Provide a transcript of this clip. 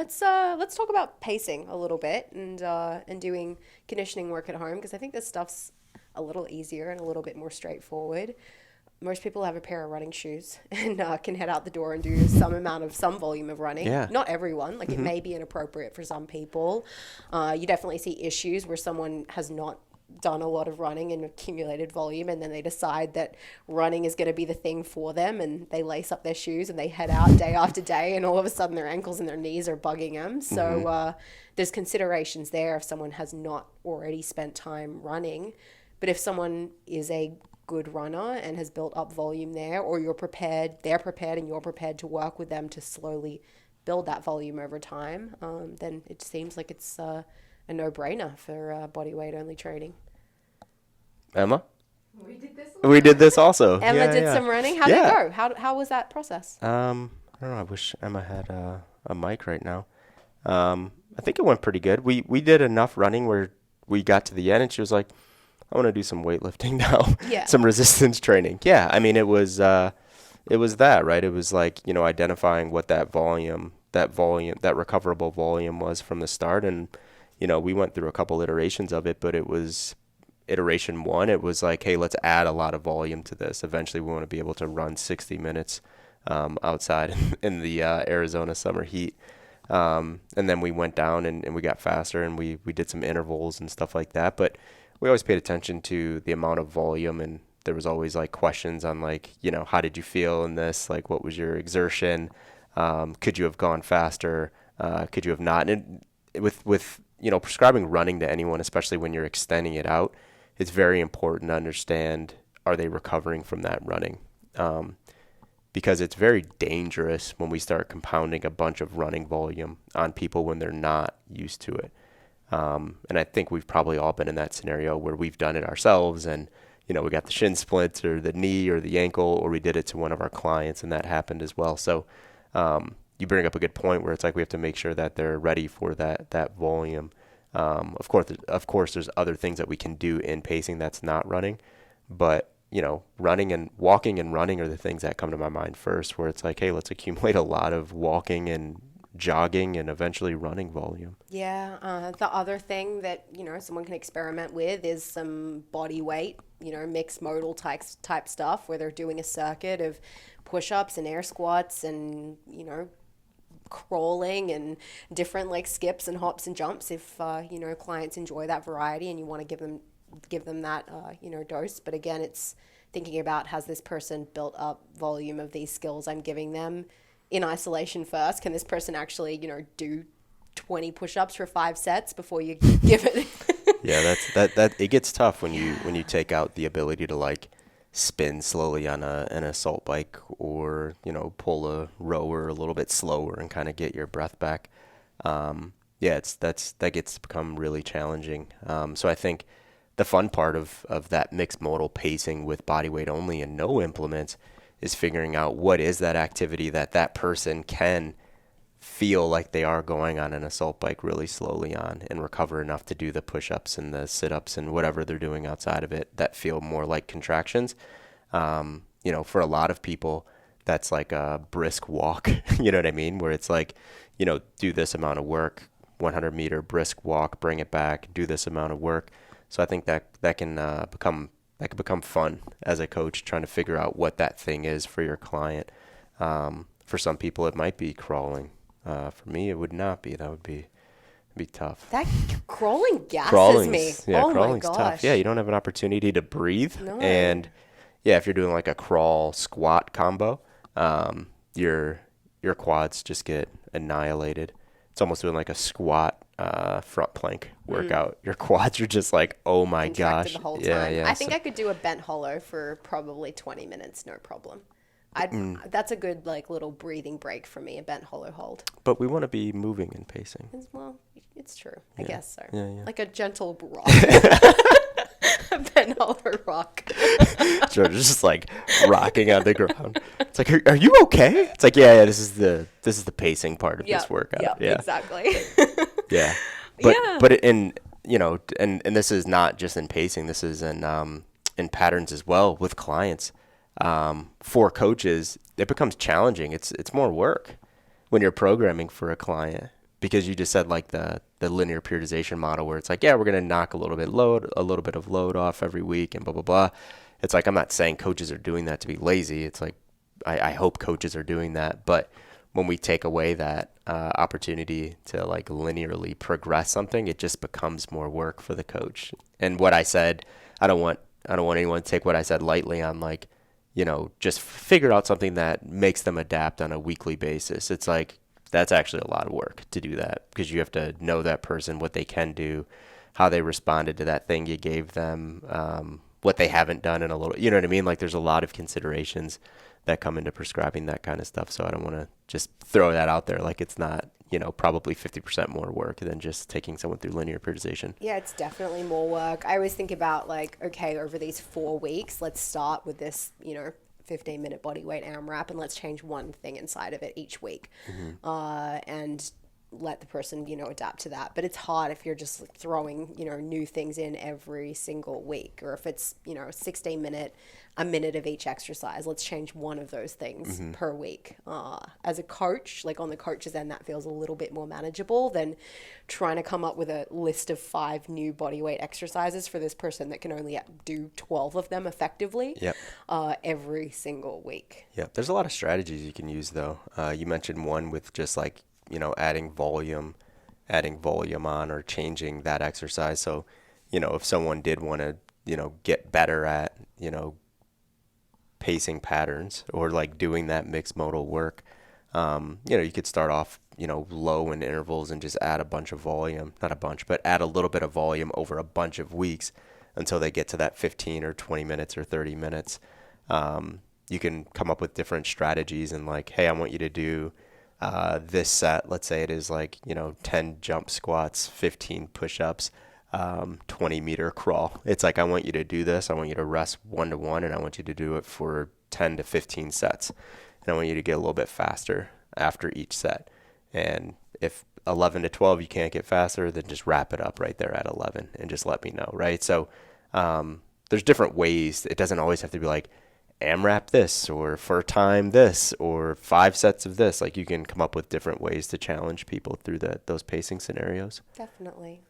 Let's talk about pacing a little bit and doing conditioning work at home, because I think this stuff's a little easier and a little bit more straightforward. Most people have a pair of running shoes and can head out the door and do some volume of running. Yeah. Not everyone, like it may be inappropriate for some people. You definitely see issues where someone has not done a lot of running and accumulated volume, and then they decide that running is going to be the thing for them, and they lace up their shoes and they head out day after day, and all of a sudden their ankles and their knees are bugging them. So there's considerations there if someone has not already spent time running. But if someone is a good runner and has built up volume there, or they're prepared and you're prepared to work with them to slowly build that volume over time, then it seems like it's a no-brainer for body weight only training. Emma? We did this also. Emma did some running. How did it go? How was that process? I don't know. I wish Emma had a mic right now. I think it went pretty good. We did enough running where we got to the end and she was like, I want to do some weightlifting now. Yeah. Some resistance training. Yeah. I mean, it was that, right? It was like, identifying what that recoverable volume was from the start. And, we went through a couple iterations of it, but it was iteration 1. It was like, hey, let's add a lot of volume to this. Eventually we want to be able to run 60 minutes outside in the Arizona summer heat. And then we went down and we got faster, and we did some intervals and stuff like that. But we always paid attention to the amount of volume, and there was always like questions on like, how did you feel in this? Like, what was your exertion? Could you have gone faster? Could you have not? And with prescribing running to anyone, especially when you're extending it out, it's very important to understand, are they recovering from that running? Because it's very dangerous when we start compounding a bunch of running volume on people when they're not used to it. And I think we've probably all been in that scenario where we've done it ourselves and, we got the shin splints or the knee or the ankle, or we did it to one of our clients and that happened as well. So you bring up a good point where it's like we have to make sure that they're ready for that volume. Of course, there's other things that we can do in pacing that's not running, but running and walking and running are the things that come to my mind first, where it's like, hey, let's accumulate a lot of walking and jogging and eventually running volume. Yeah. The other thing that, someone can experiment with is some body weight, mixed modal type stuff where they're doing a circuit of push-ups and air squats and, crawling and different like skips and hops and jumps if, clients enjoy that variety and you want to give them that, dose. But again, it's thinking about, has this person built up volume of these skills I'm giving them in isolation first? Can this person actually, do 20 push-ups for 5 sets before you give it? Yeah, that it gets tough when you take out the ability to like spin slowly on an assault bike, or pull a rower a little bit slower and kind of get your breath back. That gets to become really challenging. So I think the fun part of that mixed modal pacing with body weight only and no implements is figuring out what is that activity that person can feel like they are going on an assault bike really slowly on and recover enough to do the push-ups and the sit-ups and whatever they're doing outside of it that feel more like contractions. For a lot of people, that's like a brisk walk, you know what I mean? Where it's like, do this amount of work, 100 meter brisk walk, bring it back, do this amount of work. So I think that can become fun as a coach, trying to figure out what that thing is for your client. For some people, it might be crawling. For me, it would not be. That would be tough. That crawling gasses me. Yeah, oh crawling's my gosh. tough. Yeah, you don't have an opportunity to breathe. No. And yeah, if you're doing like a crawl squat combo, your quads just get annihilated. It's almost doing like a squat front plank workout. Your quads are just like, oh my gosh. The whole time. Yeah. I think I could do a bent hollow for probably 20 minutes, no problem. That's a good like little breathing break for me, a bent hollow hold. But we want to be moving and pacing. Well, it's true. I guess so. Yeah. Like a gentle rock. A bent hollow rock. So just like rocking on the ground. It's like, are you okay? It's like, yeah. This is the pacing part of this workout. Yeah, exactly. Yeah. But in and this is not just in pacing. This is in patterns as well with clients. For coaches, it becomes challenging. It's more work when you're programming for a client. because you just said like the linear periodization model where it's like, yeah, we're going to knock a little bit of load off every week and blah, blah, blah. It's like, I'm not saying coaches are doing that to be lazy. It's like, I hope coaches are doing that. But when we take away that opportunity to like linearly progress something, it just becomes more work for the coach. And what I said, I don't want anyone to take what I said lightly on like, you know, just figure out something that makes them adapt on a weekly basis. It's like, that's actually a lot of work to do that because you have to know that person, what they can do, how they responded to that thing you gave them, what they haven't done in a little, you know what I mean? Like there's a lot of considerations that come into prescribing that kind of stuff. So I don't want to just throw that out there like it's not, you know, probably 50% more work than just taking someone through linear periodization. Yeah, it's definitely more work. I always think about like, okay, over these 4 weeks, let's start with this, you know, 15-minute body weight AMRAP and let's change one thing inside of it each week. And let the person, you know, adapt to that. But it's hard if you're just throwing, you know, new things in every single week, or if it's, you know, 60-minute, a minute of each exercise. Let's change one of those things per week. As a coach, like on the coach's end, that feels a little bit more manageable than trying to come up with a list of 5 new body weight exercises for this person that can only do 12 of them effectively every single week. Yeah, there's a lot of strategies you can use though. You mentioned one with just like, you know, adding volume on or changing that exercise. So, you know, if someone did want to, you know, get better at, you know, pacing patterns or like doing that mixed modal work, you know, you could start off, you know, low in intervals and just add a bunch of volume, not a bunch, but add a little bit of volume over a bunch of weeks until they get to that 15 or 20 minutes or 30 minutes. You can come up with different strategies and like, hey, I want you to do this set, let's say it is like, you know, 10 jump squats, 15 push-ups, 20-meter crawl. It's like, I want you to do this. I want you to rest 1-to-1, and I want you to do it for 10 to 15 sets. And I want you to get a little bit faster after each set. And if 11 to 12 you can't get faster, then just wrap it up right there at 11 and just let me know, right? So there's different ways. It doesn't always have to be like, AMRAP this or for time this or 5 sets of this. Like you can come up with different ways to challenge people through those pacing scenarios. Definitely.